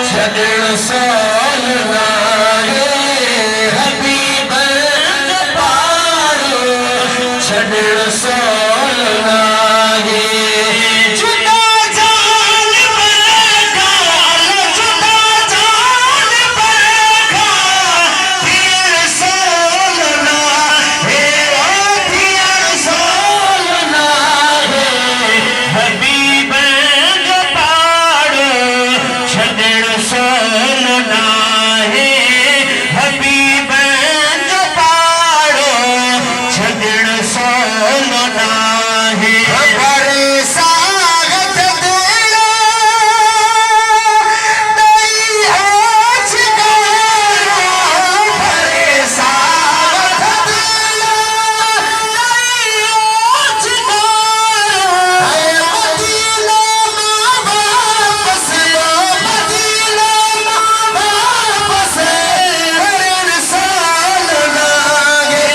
छॾण सोल नाहे हबीब जो पाड़ो छॾण सोल नाहे जुदा जान बरखाल जुदा जान बरखाल थियण सोल नाहे थियण सोल नाहे हबीब जो पाड़ो छॾण सोल नाहे हबीब जो पाड़ो छॾण सोल नाहे भरे सागत देणो ॾेई होछ गारो भरे सागत देणो ॾेई होछ गारो मदीने मां वापस मदीने मां वापस भरण सोल नाहे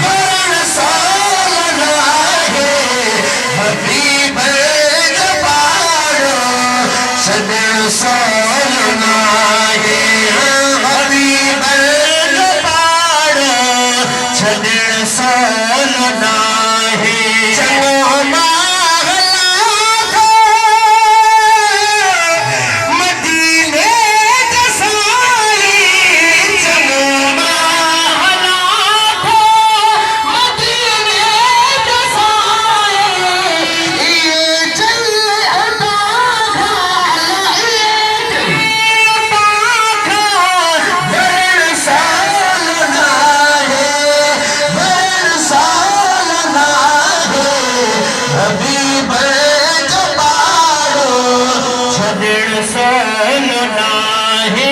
भरण सोल नाहे हबीब जो पाड़ो छॾण सोल नाहे हबीब जो पाड़ो छॾण सोल नाहे चङो माहला थो मदीने जा साईं चङो माहला थो मदीने जा साईं इहे चल अदा खाल इहे पाखाल भरण सोल नाहे भरण सोल नाहे हबीब जो पाड़ो छॾण सोल नाहे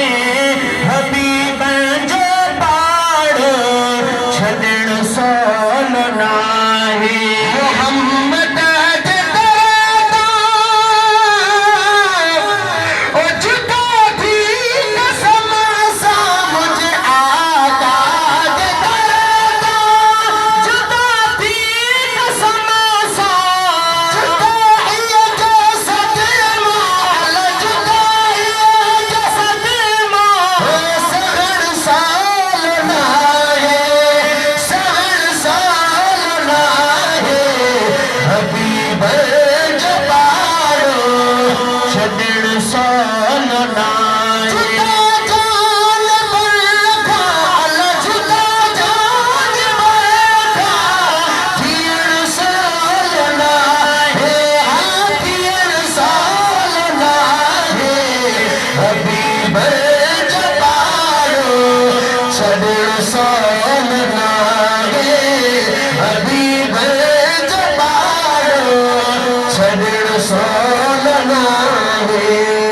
हबीब जो पाड़ो छॾण सोल नाहे मोहम्मद जे ओ जुदा थी कसम सां मुंहिंजे आका जे जुदा थी कसम सां जुदाईअ जो सदमाल जुदाईअ जो सदमाल सहण सोल नाहे सहण सोल नाहे हबीब जो पाड़ो छॾण सोल नाहे जुदा जान बरखाल जुदा जान बरखाल थियण सोल नाहे थियण सोल नाहे हबीब जो पाड़ो छॾण सोल नाहे हबीब जो पाड़ो छॾण सोल नाहे